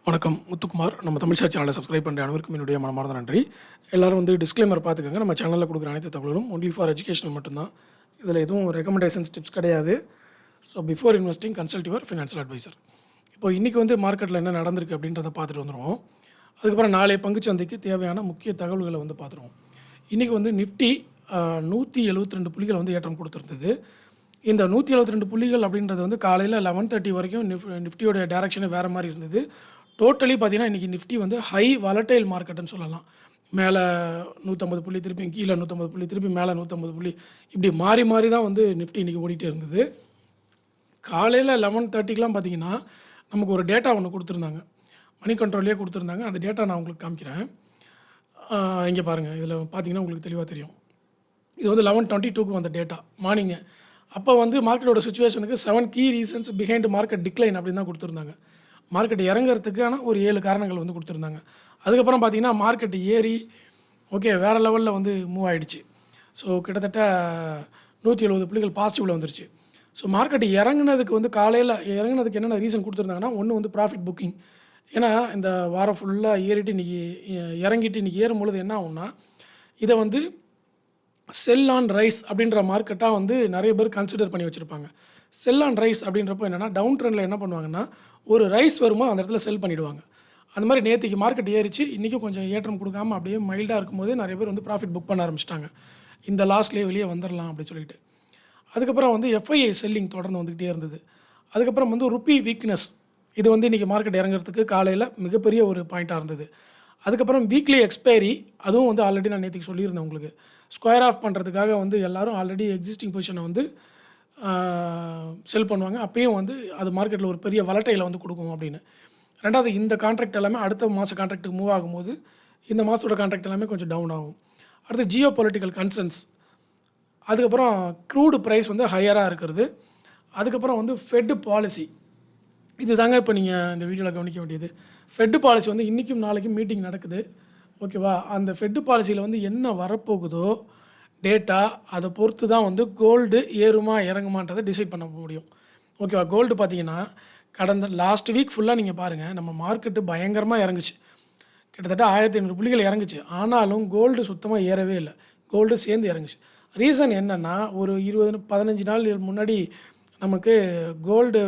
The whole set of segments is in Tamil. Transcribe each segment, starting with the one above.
வணக்கம் முத்துக்குமார். நம்ம தமிழ் ஷேர் சேனலை சப்ஸ்கிரைப் பண்ணுற அனைவருக்கும் என்னுடைய மனமார்ந்த நன்றி. எல்லாரும் டிஸ்க்ளைமர் பார்த்துக்கோங்க. நம்ம சேனலில் கொடுக்குற அனைத்து தகவலும் ஒன்லி ஃபார் எஜுகேஷனல் மட்டும்தான். இதில் எதுவும் ரெக்கமெண்டேஷன்ஸ் டிப்ஸ் கிடையாது. So before investing consult your financial advisor. இப்போ இன்றைக்கி மார்க்கெட்டில் என்ன நடந்திருக்கு அப்படின்றத பார்த்துட்டு வந்துடுவோம். அதுக்கப்புறம் நாளைய பங்குச்சந்தைக்கு தேவையான முக்கிய தகவல்களை பார்த்துருவோம். இன்றைக்கி நிஃப்டி 172 புள்ளிகள் ஏற்றம் கொடுத்துருந்தது. இந்த 172 புள்ளிகள் அப்படின்றது காலையில் 11:30 வரைக்கும் நிஃப்டியோட டைரக்ஷனே வேறு மாதிரி இருந்தது. டோட்டலி பார்த்தீங்கன்னா இன்றைக்கி நிஃப்டி ஹை வாலட்டைல் மார்க்கெட்டுன்னு சொல்லலாம். மேலே 150 புள்ளி, திருப்பி கீழே 150 புள்ளி, திருப்பி மேலே 150 புள்ளி, இப்படி மாறி மாறி தான் நிஃப்டி இன்றைக்கி ஓடிட்டே இருந்தது. காலையில் 11:30க்கெலாம் பார்த்தீங்கன்னா நமக்கு ஒரு டேட்டா ஒன்று கொடுத்துருந்தாங்க, மணி கண்ட்ரோல்லே கொடுத்துருந்தாங்க. அந்த டேட்டா நான் உங்களுக்கு காமிக்கிறேன். இங்கே பாருங்கள், இதில் பார்த்தீங்கன்னா உங்களுக்கு தெளிவாக தெரியும். இது 11:22க்கு வந்த டேட்டா மார்னிங்கு. அப்போ மார்க்கெட்டோட சுச்சுவேஷனுக்கு 7 key reasons behind market decline அப்படின்னு தான் கொடுத்துருந்தாங்க. மார்க்கெட் இறங்குறதுக்கான ஒரு 7 காரணங்கள் கொடுத்துருந்தாங்க. அதுக்கப்புறம் பார்த்திங்கன்னா மார்க்கெட் ஏறி ஓகே வேறு லெவலில் மூவ் ஆகிடுச்சு. ஸோ கிட்டத்தட்ட 170 புள்ளிகள் பாசிட்டிவில் வந்துருச்சு. ஸோ மார்க்கெட் இறங்குனதுக்கு காலையில் இறங்குனதுக்கு என்னென்ன ரீசன் கொடுத்துருந்தாங்கன்னா, ஒன்று ப்ராஃபிட் புக்கிங். ஏன்னா இந்த வாரம் ஃபுல்லாக ஏறிட்டு இன்றைக்கி இறங்கிட்டு இன்றைக்கி ஏறும்பொழுது என்ன ஆகும்னா, இதை செல் ஆன் ரைஸ் அப்படின்ற மார்க்கெட்டாக நிறைய பேர் கன்சிடர் பண்ணி வச்சுருப்பாங்க. செல் ஆன் ரைஸ் அப்படின்றப்போ என்னென்னா, டவுன் ட்ரெண்டில் என்ன பண்ணுவாங்கன்னா, ஒரு ரைஸ் வருமோ அந்த இடத்துல செல் பண்ணிவிடுவாங்க. அந்த மாதிரி நேற்றுக்கு மார்க்கெட் ஏறிச்சு, இன்றைக்கும் கொஞ்சம் ஏற்றம் கொடுக்காமல் அப்படியே மைல்டாக இருக்கும்போது நிறைய பேர் ப்ராஃபிட் புக் பண்ண ஆரம்பிச்சிட்டாங்க. இந்த லாஸ்ட்லேயே வெளியே வந்துடலாம் அப்படின்னு சொல்லிட்டு. அதுக்கப்புறம் எஃப்ஐஐ செல்லிங் தொடர்ந்து வந்துக்கிட்டே இருந்தது. அதுக்கப்புறம் ருப்பி வீக்னஸ், இது இன்றைக்கி மார்க்கெட் இறங்குறதுக்கு காலையில் மிகப்பெரிய ஒரு பாயிண்ட்டாக இருந்தது. அதுக்கப்புறம் வீக்லி எக்ஸ்பைரி, அதுவும் ஆல்ரெடி நான் நேற்றுக்கு சொல்லியிருந்தேன் உங்களுக்கு. ஸ்கொயர் ஆஃப் பண்ணுறதுக்காக எல்லோரும் ஆல்ரெடி எக்ஸிஸ்டிங் பொசிஷனை செல் பண்ணுவாங்க. அப்பயும் அது மார்க்கெட்டில் ஒரு பெரிய வலட்டையில் கொடுக்கும் அப்படின்னு. ரெண்டாவது, இந்த கான்ட்ராக்ட் எல்லாமே அடுத்த மாத கான்ட்ராக்ட்டுக்கு மூவ் ஆகும்போது இந்த மாதத்தோட கான்ட்ராக்ட் எல்லாமே கொஞ்சம் டவுன் ஆகும். அடுத்து ஜியோ பொலிட்டிக்கல் கன்சர்ன்ஸ், அதுக்கப்புறம் க்ரூடு ப்ரைஸ் ஹையராக இருக்கிறது. அதுக்கப்புறம் ஃபெட் பாலிசி, இது தாங்க இப்போ நீங்கள் இந்த வீடியோவில் கவனிக்க வேண்டியது. ஃபெட் பாலிசி இன்றைக்கும் நாளைக்கும் மீட்டிங் நடக்குது, ஓகேவா? அந்த ஃபெட் பாலிசியில் என்ன வரப்போகுதோ டேட்டா, அதை பொறுத்து தான் கோல்டு ஏறுமா இறங்குமான்றதை டிசைட் பண்ண முடியும், ஓகேவா? கோல்டு பார்த்தீங்கன்னா கடந்த லாஸ்ட் வீக் ஃபுல்லாக நீங்கள் பாருங்கள், நம்ம மார்க்கெட்டு பயங்கரமாக இறங்குச்சு. கிட்டத்தட்ட 1500 புள்ளிகள் இறங்குச்சு. ஆனாலும் கோல்டு சுத்தமாக ஏறவே இல்லை, கோல்டு சேர்ந்து இறங்குச்சு. ரீசன் என்னென்னா, ஒரு 15 நாள் முன்னாடி நமக்கு கோல்டு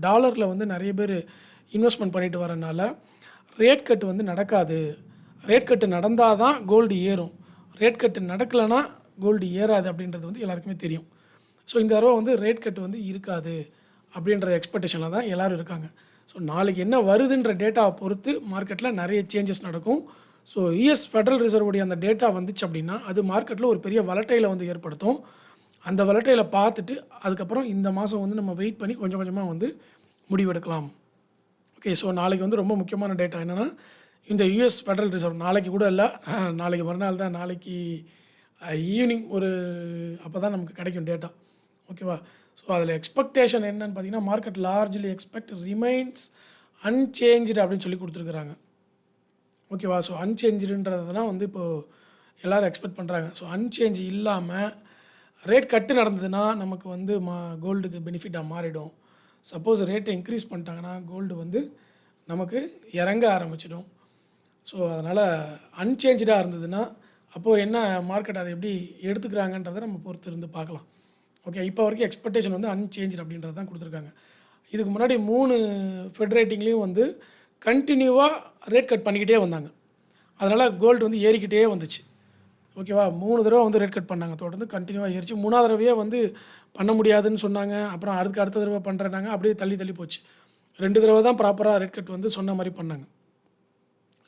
டாலரில் நிறைய பேர் இன்வெஸ்ட்மெண்ட் பண்ணிட்டு வரனால ரேட் கட்டு நடக்காது. ரேட் கட்டு நடந்தால் தான் கோல்டு ஏறும், ரேட் கட்டு நடக்கலைன்னா கோல்டு ஏறாது அப்படின்றது எல்லாருக்குமே தெரியும். ஸோ இந்த தடவை ரேட் கட்டு இருக்காது அப்படின்ற எக்ஸ்பெக்டேஷனில் தான் எல்லோரும் இருக்காங்க. ஸோ நாளைக்கு என்ன வருதுன்ற டேட்டாவை பொறுத்து மார்க்கெட்டில் நிறைய சேஞ்சஸ் நடக்கும். ஸோ யூஎஸ் ஃபெடரல் ரிசர்வுடைய அந்த டேட்டா வந்துச்சு அப்படின்னா அது மார்க்கெட்டில் ஒரு பெரிய வலட்டையில் ஏற்படுத்தும். அந்த வலட்டையில் பார்த்துட்டு அதுக்கப்புறம் இந்த மாதம் நம்ம வெயிட் பண்ணி கொஞ்சம் கொஞ்சமாக முடிவெடுக்கலாம். ஓகே, ஸோ நாளைக்கு ரொம்ப முக்கியமான டேட்டா என்னென்னா, இந்த யூஎஸ் ஃபெடரல் ரிசர்வ் நாளைக்கு கூட இல்லை, நாளைக்கு மறுநாள் தான், நாளைக்கு ஈவினிங் ஒரு அப்போ தான் நமக்கு கிடைக்கும் டேட்டா, ஓகேவா? ஸோ அதில் எக்ஸ்பெக்டேஷன் என்னன்னு பார்த்தீங்கன்னா, மார்க்கெட் லார்ஜ்லி எக்ஸ்பெக்ட் ரிமைன்ஸ் அன்சேஞ்சுடு அப்படின்னு சொல்லி கொடுத்துருக்குறாங்க, ஓகேவா? ஸோ அன்சேஞ்சுன்றதுலாம் இப்போது எல்லோரும் எக்ஸ்பெக்ட் பண்ணுறாங்க. ஸோ அன்சேஞ்ச் இல்லாமல் ரேட் கட்டு நடந்ததுன்னா நமக்கு கோல்டுக்கு பெனிஃபிட்டாக மாறிடும். சப்போஸ் ரேட்டை இன்க்ரீஸ் பண்ணிட்டாங்கன்னா கோல்டு நமக்கு இறங்க ஆரம்பிச்சிடும். ஸோ அதனால் அன்சேஞ்சாக இருந்ததுன்னா அப்போது என்ன மார்க்கெட் அதை எப்படி எடுத்துக்கிறாங்கன்றதை நம்ம பொறுத்து இருந்து பார்க்கலாம். ஓகே, இப்போ வரைக்கும் எக்ஸ்பெக்டேஷன் அன்சேஞ்ச் அப்படின்றது தான் கொடுத்துருக்காங்க. இதுக்கு முன்னாடி 3 ஃபெட் ரேட்டிங்லேயும் கண்டினியூவாக ரேட் கட் பண்ணிக்கிட்டே வந்தாங்க. அதனால் கோல்டு ஏறிக்கிட்டே வந்துச்சு, ஓகேவா? 3 தடவை ரேட் கட் பண்ணாங்க, தொடர்ந்து கண்டினியூவாக ஏறிச்சு. 3ஆவது தடவையே பண்ண முடியாதுன்னு சொன்னாங்க. அப்புறம் அடுத்த தடவை பண்ணுறேன்னாங்க, அப்படியே தள்ளி தள்ளி போச்சு. 2 தடவை தான் ப்ராப்பராக ரேட் கட் சொன்ன மாதிரி பண்ணாங்க.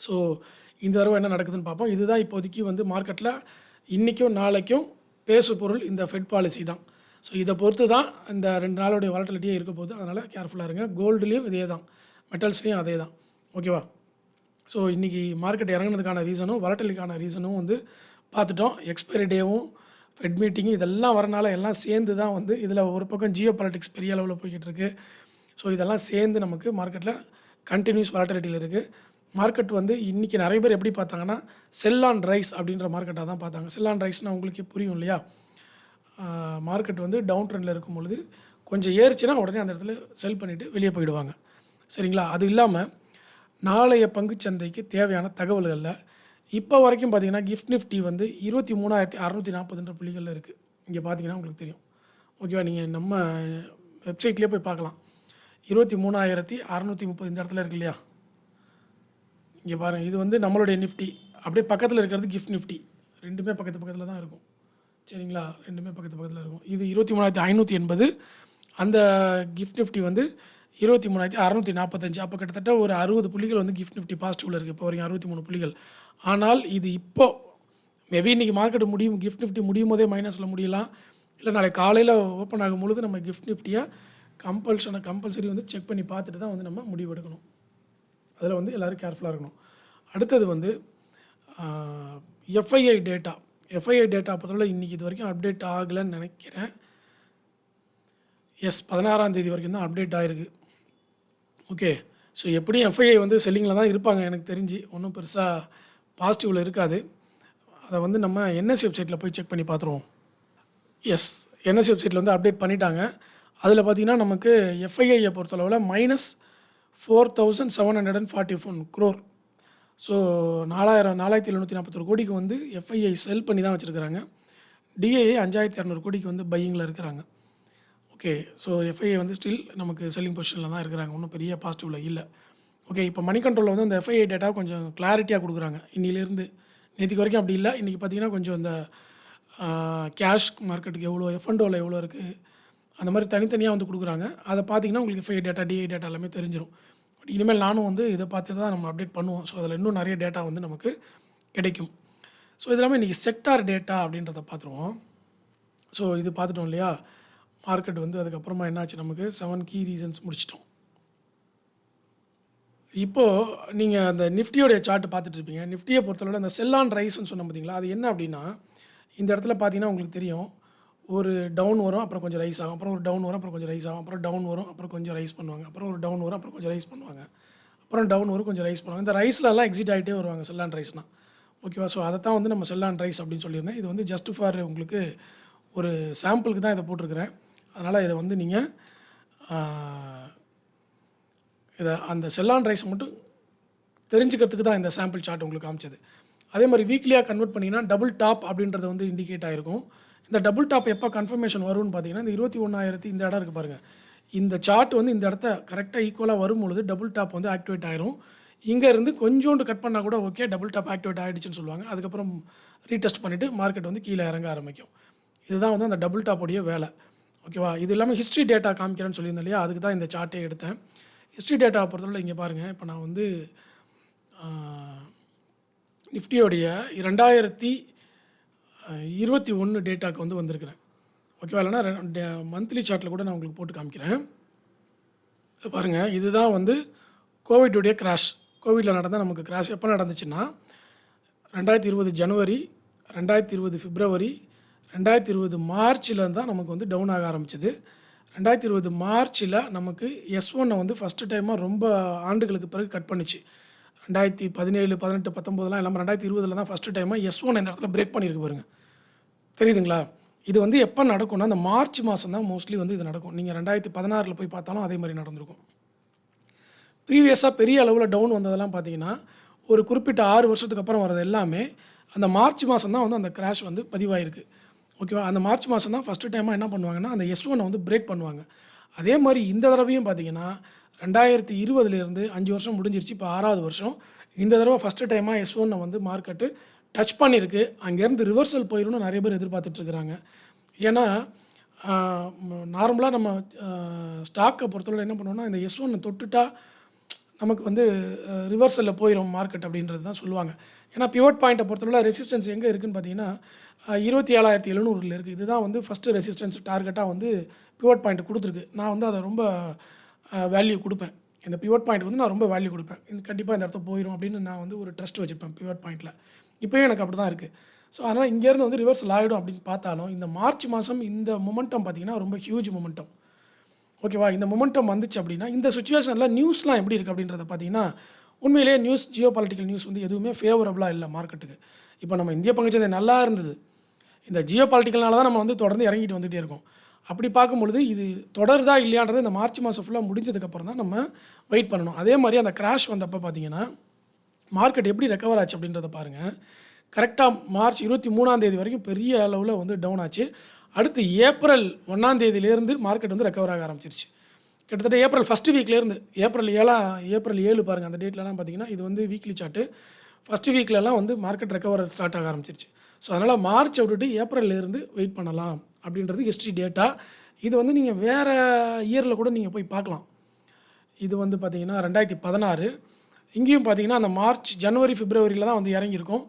ஸோ இந்த தடவை என்ன நடக்குதுன்னு பார்ப்போம். இதுதான் இப்போதைக்கு மார்க்கெட்டில் இன்றைக்கும் நாளைக்கும் பேசு பொருள் இந்த ஃபெட் பாலிசி தான். ஸோ இதை பொறுத்து தான் இந்த 2 நாளுடைய வாலட்டிலிட்டியே இருக்க போகுது. அதனால் கேர்ஃபுல்லாக இருங்க. கோல்டுலேயும் இதே தான், மெட்டல்ஸ்லேயும் அதே தான், ஓகேவா? ஸோ இன்றைக்கி மார்க்கெட் இறங்குனதுக்கான ரீசனும் வாலட்டிலிட்டிக்கான ரீசனும் பார்த்துட்டோம். எக்ஸ்பைரி டேவும் ஃபெட் மீட்டிங்கும் இதெல்லாம் வரனால எல்லாம் சேர்ந்து தான் இதில் ஒரு பக்கம் ஜியோ பாலிட்டிக்ஸ் பெரிய அளவில் போய்கிட்டு இருக்குது. ஸோ இதெல்லாம் சேர்ந்து நமக்கு மார்க்கெட்டில் கண்டினியூஸ் வாலட்டிலிட்டியில் இருக்குது. மார்க்கெட் இன்றைக்கி நிறைய பேர் எப்படி பார்த்தாங்கன்னா, செல் ஆன் ரைஸ் அப்படின்ற மார்க்கெட்டாக தான் பார்த்தாங்க. செல் ஆன் ரைஸ்னால் உங்களுக்கு புரியும் இல்லையா? மார்க்கெட் டவுன் ட்ரெண்டில் இருக்கும் பொழுது கொஞ்சம் ஏறிச்சுன்னா உடனே அந்த இடத்துல செல் பண்ணிவிட்டு வெளியே போயிடுவாங்க, சரிங்களா? அது இல்லாமல் நாளைய பங்குச்சந்தைக்கு தேவையான தகவல்களில் இப்போ வரைக்கும் பார்த்தீங்கன்னா கிஃப்ட் நிஃப்டி வந்து 23,640 புள்ளிகளில் இருக்குது. இங்கே பார்த்தீங்கன்னா உங்களுக்கு தெரியும். ஓகேவா? நீங்கள் நம்ம வெப்சைட்லேயே போய் பார்க்கலாம். 23,630 இந்த இடத்துல இருக்கு இல்லையா? இங்கே பாருங்கள், இது வந்து நம்மளுடைய நிஃப்டி. அப்படியே பக்கத்தில் இருக்கிறது கிஃப்ட் நிஃப்டி. ரெண்டுமே பக்கத்தில் தான் இருக்கும். சரிங்களா? ரெண்டுமே பக்கத்தில் இருக்கும். இது 23,580. அந்த கிஃப்ட் நிஃப்டி வந்து 23,645. அப்போ கிட்டத்தட்ட ஒரு 60 புள்ளிகள் வந்து கிஃப்ட் நிஃப்டி பாசிட்டிவில் இருக்குது. இப்போ வரைக்கும் 63 புள்ளிகள். ஆனால் இது இப்போ மேபி இன்றைக்கி மார்க்கெட் முடியும், கிஃப்ட் நிஃப்டி முடியும் போதே மைனஸில் முடியலாம். இல்லை நாளைக்கு காலையில் ஓப்பன் ஆகும் பொழுது நம்ம கிஃப்ட் நிஃப்டியை கம்பல்சரி வந்து செக் பண்ணி பார்த்துட்டு தான் வந்து நம்ம முடிவு எடுக்கணும். அதில் வந்து எல்லோரும் கேர்ஃபுல்லாக இருக்கணும். அடுத்தது வந்து எஃப்ஐஐ டேட்டா. எஃப்ஐஐ டேட்டா பொறுத்தவரை இன்றைக்கி இது வரைக்கும் அப்டேட் ஆகலைன்னு நினைக்கிறேன். 16ஆம் தேதி வரைக்கும் தான் அப்டேட் ஆகிருக்கு. ஓகே. ஸோ எப்படியும் எஃப்ஐஐ வந்து செல்லிங்கில் தான் இருப்பாங்க எனக்கு தெரிஞ்சு. ஒன்றும் பெருசாக பாசிட்டிவில் இருக்காது. அதை வந்து நம்ம என்எஸ்சி வெப்சைட்டில் போய் செக் பண்ணி பார்த்துருவோம். என்எஸ்சி வெப்சைட்டில் வந்து அப்டேட் பண்ணிட்டாங்க. அதில் பார்த்திங்கன்னா நமக்கு எஃப்ஐஐயை பொறுத்தளவில் -4,741 crore. ஸோ 4,741 கோடிக்கு வந்து எஃப்ஐஐ செல் பண்ணி தான் வச்சுருக்கிறாங்க. டிஐஏ 5,200 கோடிக்கு வந்து பையிங்கில் இருக்கிறாங்க. ஓகே. ஸோ எஃப்ஐஐ வந்து ஸ்டில் நமக்கு செல்லிங் பொசிஷனில் தான் இருக்கிறாங்க. ஒன்றும் பெரிய பாசிட்டிவில் இல்லை. ஓகே. இப்போ மணி கண்ட்ரோலில் வந்து அந்த எஃப்ஐஐ டேட்டா கொஞ்சம் கிளாரிட்டியாக கொடுக்குறாங்க. இன்னிலேருந்து நேற்றுக்கு வரைக்கும் அப்படி இல்லை. இன்றைக்கி பார்த்திங்கன்னா கொஞ்சம் இந்த கேஷ் மார்க்கெட்டுக்கு எவ்வளோ, எஃப்என்டோவில் எவ்வளோ இருக்குது, அந்த மாதிரி தனித்தனியாக வந்து கொடுக்குறாங்க. அதை பார்த்திங்கன்னா உங்களுக்கு எஃப்ஐஐ டேட்டா, டிஐ டேட்டா எல்லாமே தெரிஞ்சிடும். பட் இனிமேல் நானும் வந்து இதை பார்த்து தான் நம்ம அப்டேட் பண்ணுவோம். ஸோ அதில் இன்னும் நிறைய டேட்டா வந்து நமக்கு கிடைக்கும். ஸோ இது எல்லாமே இன்றைக்கி செக்டார் டேட்டா அப்படின்றத பார்த்துருவோம். ஸோ இது பார்த்துட்டோம் இல்லையா? மார்க்கெட் வந்து அதுக்கப்புறமா என்னாச்சு, நமக்கு 7 கீ ரீசன்ஸ் முடிச்சிட்டோம். இப்போது நீங்கள் அந்த நிஃப்டியோடைய சார்ட் பார்த்துட்ருப்பீங்க. நிஃப்டியை பொறுத்தவரை அந்த செல் ஆன் ரைஸ்ன்னு சொன்ன பார்த்தீங்களா? அது என்ன அப்படின்னா, இந்த இடத்துல பார்த்தீங்கன்னா உங்களுக்கு தெரியும், ஒரு டவுன் வரும், அப்புறம் கொஞ்சம் ரைஸ் ஆகும், அப்புறம் ஒரு டவுன் வரும், அப்புறம் கொஞ்சம் ரைஸ் ஆகும், அப்புறம் டவுன் வரும், அப்புறம் கொஞ்சம் ரைஸ் பண்ணுவாங்க, அப்புறம் ஒரு டவுன் வரும், அப்புறம் கொஞ்சம் ரைஸ் பண்ணுவாங்க, அப்புறம் டவுன் வரும், கொஞ்சம் ரைஸ் பண்ணுவாங்க. இந்த ரைஸ்லலாம் எக்ஸிட் ஆகிட்டே வருவாங்க செல் ஆன் ரைஸ்னால். ஓகேவா? ஸோ அதை தான் வந்து நம்ம செல் ஆன் ரைஸ் அப்படின்னு சொல்லியிருந்தேன். இது வந்து ஜஸ்ட் ஃபார் உங்களுக்கு ஒரு சாம்பிளுக்கு தான் இதை போட்டிருக்கிறேன். அதனால் இதை வந்து நீங்கள் இதை அந்த செல் ஆன் ரைஸை மட்டும் தெரிஞ்சுக்கிறதுக்கு தான் இந்த சாம்பிள் சார்ட் உங்களுக்கு காமிச்சது. அதே மாதிரி வீக்லியாக கன்வெர்ட் பண்ணிங்கன்னா டபுள் டாப் அப்படின்றது வந்து இண்டிகேட் ஆகிருக்கும். இந்த டபுள் டாப் எப்போ கன்ஃபர்மேஷன் வரும்னு பார்த்தீங்கன்னா, இந்த 21,000 இந்த இடம் இருக்குது பாருங்கள். இந்த சார்ட் வந்து இந்த இடத்த கரெக்டாக ஈக்குவலாக வரும்பொழுது டபுள் டாப் வந்து ஆக்டிவேட் ஆயிரும். இங்கேருந்து கொஞ்சோண்டு கட் பண்ணால் கூட ஓகே, டபுள் டாப் ஆக்டிவேட் ஆகிடுச்சுன்னு சொல்லுவாங்க. அதுக்கப்புறம் ரீடெஸ்ட் பண்ணிவிட்டு மார்க்கெட் வந்து கீழே இறங்க ஆரம்பிக்கும். இதுதான் வந்து அந்த டபுள் டாப்போடைய வேலை. ஓகேவா? இது இல்லாமல் ஹிஸ்ட்ரி டேட்டா காமிக்கிறேன்னு சொல்லியிருந்தேன் இல்லையா? அதுக்கு தான் இந்த சார்ட்டே எடுத்தேன். ஹிஸ்ட்ரி டேட்டா பொறுத்தவரை இங்கே பாருங்கள். இப்போ நான் வந்து நிஃப்டியோடைய 2021 டேட்டாவுக்கு வந்து வந்திருக்கிறேன். ஓகேவா? இல்லைனா மந்த்லி சார்ட்டில் கூட நான் உங்களுக்கு போட்டு காமிக்கிறேன். பாருங்கள், இதுதான் வந்து கோவிட்டுடைய கிராஷ். கோவிட்டில் நடந்தால் நமக்கு கிராஷ் எப்போ நடந்துச்சுன்னா 2020 ஜனவரி, 2020 பிப்ரவரி, 2020 மார்ச்சில் தான் நமக்கு வந்து டவுன் ஆக ஆரம்பிச்சது. 2020 மார்ச்சில் நமக்கு S1 வந்து ஃபஸ்ட்டு டைமாக ரொம்ப ஆண்டுகளுக்கு பிறகு கட் பண்ணிச்சு. 2017, 18, 19 இல்லாமல் 2020 தான் ஃபஸ்ட்டு டைமாக S1 இந்த இடத்துல பிரேக் பண்ணியிருக்கு பாருங்கள். தெரியுதுங்களா? இது வந்து எப்போ நடக்கும்னா, அந்த மார்ச் மாதம் தான் மோஸ்ட்லி வந்து இது நடக்கும். நீங்கள் 2016 போய் பார்த்தாலும் அதே மாதிரி நடந்திருக்கும். ப்ரீவியஸாக பெரிய அளவில் டவுன் வந்ததெல்லாம் பார்த்தீங்கன்னா, ஒரு குறிப்பிட்ட 6 வருஷத்துக்கு அப்புறம் வர்றது எல்லாமே அந்த மார்ச் மாதம் தான் வந்து அந்த கிராஷ் வந்து பதிவாயிருக்கு. ஓகேவா? அந்த மார்ச் மாதம் தான் ஃபஸ்ட்டு டைமாக என்ன பண்ணுவாங்கன்னா, அந்த S1 வந்து பிரேக் பண்ணுவாங்க. அதே மாதிரி இந்த தடவையும் பார்த்தீங்கன்னா 2020 5 வருஷம் முடிஞ்சிருச்சு. இப்போ 6வது வருஷம். இந்த தடவை ஃபஸ்ட்டு டைமாக S1 வந்து மார்க்கெட்டு டச் பண்ணியிருக்கு. அங்கேருந்து ரிவர்சல் போயிடும்னு நிறைய பேர் எதிர்பார்த்துட்ருக்குறாங்க. ஏன்னா நார்மலாக நம்ம ஸ்டாக்கை பொறுத்தவரை என்ன பண்ணுவோம்னா, இந்த S1 தொட்டுட்டா நமக்கு வந்து ரிவர்சலில் போயிடும் மார்க்கெட் அப்படின்றது தான் சொல்லுவாங்க. ஏன்னா பிவோட் பாயிண்ட்டை பொறுத்தவரை ரெசிஸ்டன்ஸ் எங்கே இருக்குதுன்னு பார்த்தீங்கன்னா 27,700 இருக்குது. இதுதான் வந்து ஃபஸ்ட்டு ரெசிஸ்டன்ஸ் டார்கெட்டாக வந்து பிவோட் பாயிண்ட் கொடுத்துருக்கு. நான் வந்து அதை ரொம்ப வேல்யூ கொடுப்பேன். இந்த பிவோட் பாயிண்ட் வந்து நான் ரொம்ப வேல்யூ கொடுப்பேன். இது கண்டிப்பாக இந்த இடத்த போயிடும் அப்படின்னு நான் வந்து ஒரு ட்ரஸ்ட் வச்சுருப்பேன் பிவோட் பாயிண்ட்டில். இப்போயும் எனக்கு அப்படி தான் இருக்குது. ஸோ அதனால் இங்கேருந்து வந்து ரிவர்சல் ஆகிடும் அப்படின்னு பார்த்தாலும் இந்த மார்ச் மாதம் இந்த மொமெண்டம் பார்த்திங்கன்னா ரொம்ப ஹியூஜ் மொமெண்டம். ஓகேவா? இந்த மொமெண்டம் வந்துச்சு அப்படின்னா இந்த சுச்சுவேஷனில் நியூஸ்லாம் எப்படி இருக்குது அப்படின்றத பார்த்தீங்கன்னா, உண்மையிலேயே நியூஸ், ஜியோ பாலிட்டிக்கல் நியூஸ் வந்து எதுவுமே ஃபேவரபுளாக இல்லை மார்க்கெட்டுக்கு. இப்போ நம்ம இந்திய பங்குச்சந்தை நல்லா இருந்தது. இந்த ஜியோ பாலிட்டிக்கல்னால தான் நம்ம வந்து தொடர்ந்து இறங்கிட்டு வந்துகிட்டே இருக்கோம். அப்படி பார்க்கும்பொழுது இது தொடருதா இல்லையான்றது இந்த மார்ச் மாதம் ஃபுல்லாக முடிஞ்சதுக்கப்புறம் தான் நம்ம வெயிட் பண்ணணும். அதே மாதிரி அந்த கிராஷ் வந்தப்போ பார்த்தீங்கன்னா மார்க்கெட் எப்படி ரெக்கவர் ஆச்சு அப்படின்றத பாருங்கள். கரெக்டாக மார்ச் 23ஆம் தேதி வரைக்கும் பெரிய அளவில் வந்து டவுன் ஆச்சு. அடுத்து ஏப்ரல் 1ஆம் தேதியிலேருந்து மார்க்கெட் வந்து ரெக்கவர் ஆக ஆரம்பிச்சிருச்சு. கிட்டத்தட்ட ஏப்ரல் ஃபஸ்ட்டு வீக்லேருந்து ஏப்ரல் 7 பாருங்கள், அந்த டேட்லலாம் பார்த்தீங்கன்னா இது வந்து வீக்லி சார்ட்டு. ஃபஸ்ட்டு வீக்லலாம் வந்து மார்க்கெட் ரெக்கவர் ஸ்டார்ட் ஆக ஆரம்பிச்சிருச்சு. ஸோ அதனால் மார்ச்சை விட்டுட்டு ஏப்ரல்லேருந்து வெயிட் பண்ணலாம் அப்படின்றது ஹிஸ்ட்ரி டேட்டா. இது வந்து நீங்கள் வேறு இயரில் கூட நீங்கள் போய் பார்க்கலாம். இது வந்து பார்த்தீங்கன்னா 2016. இங்கேயும் பார்த்தீங்கன்னா அந்த மார்ச், ஜனவரி, பிப்ரவரியில் தான் வந்து இறங்கியிருக்கும்.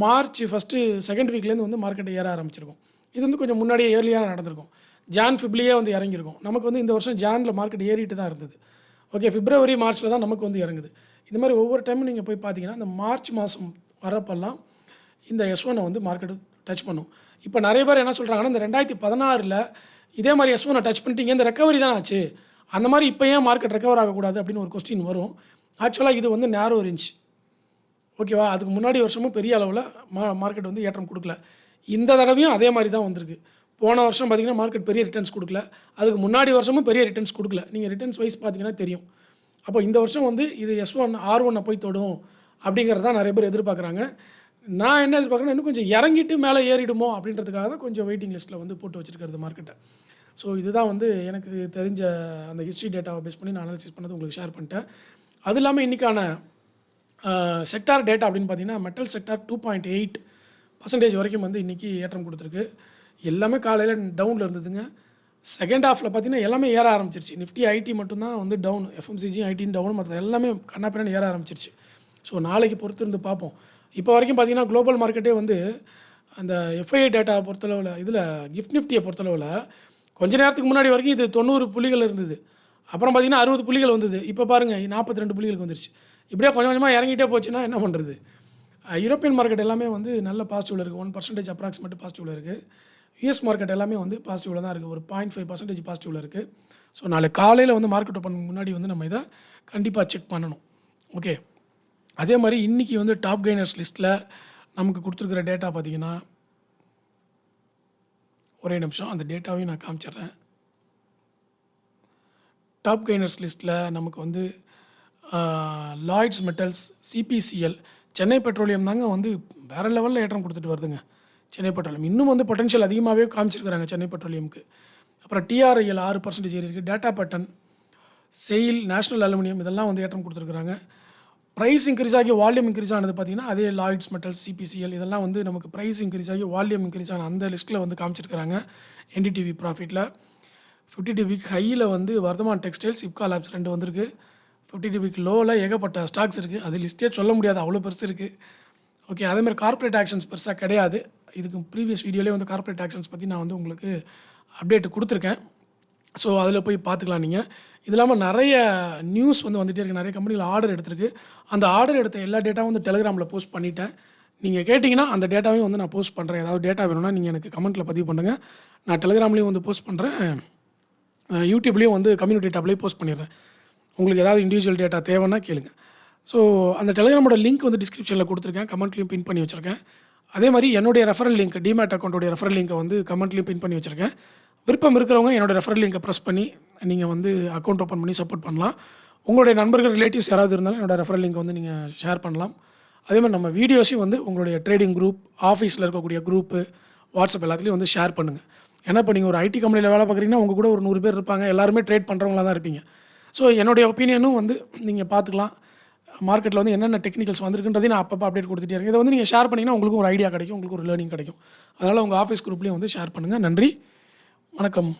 மார்ச் ஃபஸ்ட்டு செகண்ட் வீக்லேருந்து வந்து மார்க்கெட்டை ஏற ஆரம்பிச்சிருக்கும். இது வந்து கொஞ்சம் முன்னாடியே ஏர்லியாக நடந்திருக்கும். ஃபிப்லேயே வந்து இறங்கியிருக்கும். நமக்கு வந்து இந்த வருஷம் ஜானில் மார்க்கெட் ஏறிட்டு தான் இருந்தது. ஓகே, பிப்ரவரி, மார்ச்சில் தான் நமக்கு வந்து இறங்குது. இந்த மாதிரி ஒவ்வொரு டைமும் நீங்கள் போய் பார்த்தீங்கன்னா இந்த மார்ச் மாதம் வரப்பெல்லாம் இந்த S1 வந்து மார்க்கெட்டு டச் பண்ணும். இப்போ நிறைய பேர் என்ன சொல்கிறாங்கன்னா, இந்த 2016ல் இதே மாதிரி S1 டச் பண்ணிட்டீங்க, இந்த ரெக்கவரி தான் ஆச்சு, அந்த மாதிரி இப்போ ஏன் மார்க்கெட் ரெக்கவர் ஆகக்கூடாது அப்படின்னு ஒரு கொஸ்டின் வரும். ஆக்சுவலாக இது வந்து நேரோ ரேஞ்ச், ஓகேவா? அதுக்கு முன்னாடி வருஷமும் பெரிய அளவில் மார்க்கெட் வந்து ஏற்றம் கொடுக்கல. இந்த தடவையும் அதே மாதிரி தான் வந்திருக்கு. போன வருஷம் பார்த்திங்கன்னா மார்க்கெட் பெரிய ரிட்டர்ன்ஸ் கொடுக்கல, அதுக்கு முன்னாடி வருஷமும் பெரிய ரிட்டர்ன்ஸ் கொடுக்கல. நீங்கள் ரிட்டர்ன்ஸ் வைஸ் பார்த்தீங்கன்னா தெரியும். அப்போ இந்த வருஷம் வந்து இது R1 போய் தொடும் அப்படிங்கிறத நிறைய பேர் எதிர்பார்க்குறாங்க. நான் என்ன எதிர்பார்க்குறேன்னா, இன்னும் கொஞ்சம் இறங்கிட்டு மேலே ஏறிடுமோ அப்படின்றதுக்காக தான் கொஞ்சம் வெயிட்டிங் லிஸ்ட்டில் வந்து போட்டு வச்சுருக்கிறது மார்க்கெட்டை. ஸோ இதுதான் வந்து எனக்கு தெரிஞ்ச அந்த ஹிஸ்ட்ரி டேட்டாவை பேஸ் பண்ணி நான் அனாலிசிஸ் பண்ணது உங்களுக்கு ஷேர் பண்ணிட்டேன். அது இல்லாமல் இன்றைக்கான செக்டார் டேட்டா அப்படின்னு பார்த்தீங்கன்னா, மெட்டல் செக்டார் 2.8% வரைக்கும் வந்து இன்றைக்கி ஏற்றம் கொடுத்துருக்கு. எல்லாமே காலையில் டவுனில் இருந்ததுங்க. செகண்ட் ஹாஃபில் பார்த்தீங்கன்னா எல்லாமே ஏற ஆரம்பிச்சிருச்சு. நிஃப்டி, ஐடி மட்டும்தான் வந்து டவுன், FMCG, ஐடின்னு டவுன், மற்ற எல்லாமே கண்ணாப்பின்னு ஏற ஆரம்பிச்சிருச்சு. ஸோ நாளைக்கு பொறுத்து இருந்து பார்ப்போம். இப்போ வரைக்கும் பார்த்தீங்கன்னா குளோபல் மார்க்கெட்டே வந்து அந்த FII டேட்டாவை பொறுத்தளவில், இதில் கிஃப்ட் நிஃப்டியை பொறுத்தளவில் கொஞ்ச நேரத்துக்கு முன்னாடி வரைக்கும் இது 90 புள்ளிகள் இருந்தது. அப்புறம் பார்த்தீங்கன்னா 60 புள்ளிகள் வந்தது. இப்போ பாருங்கள் 42 புள்ளிகளுக்கு வந்துருச்சு. இப்படியே கொஞ்சம் கொஞ்சமாக இறங்கிட்டே போச்சுன்னா என்ன பண்ணுறது? யூரோப்பியன் மார்க்கெட் எல்லாமே வந்து நல்ல பாசிட்டிவில் இருக்குது. 1% அப்ராக்சிமேட் பாசிட்டிவில் இருக்குது. US மார்க்கெட் எல்லாமே வந்து பாசிட்டிவில் தான் இருக்குது. ஒரு 0.5% பாசிட்டிவில் இருக்குது. ஸோ நாளை காலையில் வந்து மார்க்கெட் ஓப்பன் முன்னாடி வந்து நம்ம இதை கண்டிப்பாக செக் பண்ணணும். ஓகே, அதே மாதிரி இன்றைக்கி வந்து டாப் கெய்னர்ஸ் லிஸ்ட்டில் நமக்கு கொடுத்துருக்குற டேட்டா பார்த்திங்கன்னா, ஒரே நிமிஷம் அந்த டேட்டாவையும் நான் காமிச்சிட்றேன். டாப் கெய்னர்ஸ் லிஸ்ட்டில் நமக்கு வந்து Lloyds Metals, CPCL, Chennai petroleum தாங்க வந்து வேறு லெவலில் ஏற்றம் கொடுத்துட்டு வருதுங்க. சென்னை பெட்ரோலியம் இன்னும் வந்து பொட்டன்ஷியல் அதிகமாகவே காமிச்சிருக்கிறாங்க சென்னை பெட்ரோலியமுக்கு. அப்புறம் TRIL 6% ஏறி இருக்குது. டேட்டா பேட்டன், செயில், நேஷனல் அலுமினியம் இதெல்லாம் வந்து ஏற்றம் கொடுத்துருக்குறாங்க. ப்ரைஸ் இன்க்ரீஸ் ஆகி வால்யூம் இன்க்ரீஸ் ஆனது பார்த்திங்கன்னா அதே லாய்ட்ஸ் மெட்டல்ஸ், CPCL இதெல்லாம் வந்து நமக்கு ப்ரைஸ் இன்க்ரீஸ் ஆகி வால்யூம் இன்க்ரீஸ் ஆன அந்த லிஸ்ட்டில் வந்து காமிச்சிருக்கிறாங்க. NDTV ப்ராஃபிட்டில் 50 வீக் ஹையில் வந்து வர்தமான் டெக்ஸ்டைல்ஸ், இப்கா லேப்ஸ் 2 வந்திருக்கு. 50 வீக் லோவில் ஏகப்பட்ட ஸ்டாக்ஸ் இருக்குது. அது லிஸ்ட்டே சொல்ல முடியாது, அவ்வளோ பெருசு இருக்குது. ஓகே, அதேமாதிரி கார்ப்பரேட் ஆக்ஷன்ஸ் பெருசாக கிடையாது. இதுக்கு ப்ரீவியஸ் வீடியோலேயே வந்து கார்ப்பரேட் ஆக்ஷன்ஸ் பற்றி நான் வந்து உங்களுக்கு அப்டேட்டு கொடுத்துருக்கேன். ஸோ அதில் போய் பார்த்துக்கலாம் நீங்கள். இது இல்லாமல் நிறைய நியூஸ் வந்து வந்துகிட்டே இருக்குது. நிறைய கம்பெனிகள் ஆர்டர் எடுத்திருக்கு. அந்த ஆர்டர் எடுத்த எல்லா டேட்டாவும் வந்து டெலிகிராமில் போஸ்ட் பண்ணிட்டேன். நீங்கள் கேட்டிங்கன்னா அந்த டேட்டாவையும் வந்து நான் போஸ்ட் பண்ணுறேன். ஏதாவது டேட்டா வேணும்னா நீங்கள் எனக்கு கமெண்ட்டில் பதிவு பண்ணுங்கள். நான் டெலிகிராம்லேயும் வந்து போஸ்ட் பண்ணுறேன், யூடியூப்லேயும் வந்து கம்யூனிட்டி டேப்லேயும் போஸ்ட் பண்ணிடுறேன். உங்களுக்கு ஏதாவது இண்டிவிஜுவல் டேட்டா தேவைன்னா கேளுங்க. ஸோ அந்த டெலிகிராமோட லிங்க் வந்து டிஸ்கிரிப்ஷனில் கொடுத்துருக்கேன், கமெண்ட்லேயும் பின் பண்ணி வச்சுருக்கேன். அதே மாதிரி என்னுடைய ரெஃபரல் லிங்க், டிமேட் அக்கௌண்ட்டோடைய ரெஃபரல் லிங்கை வந்து கமெண்ட்லேயும் பின் பண்ணி வச்சுருக்கேன். விருப்பம் இருக்கிறவங்க என்னோடய ரெஃபரல் லிங்கை ப்ரெஸ் பண்ணி நீங்கள் வந்து அக்கௌண்ட் ஓப்பன் பண்ணி சப்போர்ட் பண்ணலாம். உங்களுடைய நண்பர்கள், ரிலேட்டிவ்ஸ் யாராவது இருந்தாலும் என்னோடய ரெஃபரல் லிங்கை வந்து நீங்கள் ஷேர் பண்ணலாம். அதே மாதிரி நம்ம வீடியோஸையும் வந்து உங்களுடைய ட்ரேடிங் குரூப், ஆஃபீஸில் இருக்கக்கூடிய குரூப்பு, வாட்ஸ்அப் எல்லாத்துலேயும் வந்து ஷேர் பண்ணுங்கள். ஏன்னா இப்போ நீங்கள் ஒரு ஐடி கம்பெனியில் வேலை பார்க்குறீங்கன்னா உங்கள் கூட ஒரு 100 பேர் இருப்பாங்க, எல்லாருமே ட்ரேட் பண்ணுறவங்களா தான் இருப்பீங்க. ஸோ என்னுடைய ஒப்பீனியனும் வந்து நீங்கள் பார்த்துக்கலாம். மார்க்கெட்டில் வந்து என்னென்ன டெக்னிக்கல்ஸ் வந்திருக்குன்றதையும் நான் அப்பப்போ அப்டேட் கொடுத்துட்டே இருக்கேன். இதை வந்து நீங்கள் ஷேர் பண்ணிங்கன்னா உங்களுக்கும் ஒரு ஐடியா கிடைக்கும், உங்களுக்கு ஒரு லேர்னிங் கிடைக்கும். அதனால் உங்கள் ஆஃபீஸ் குரூப்லேயும் வந்து ஷேர் பண்ணுங்கள். நன்றி, வணக்கம்.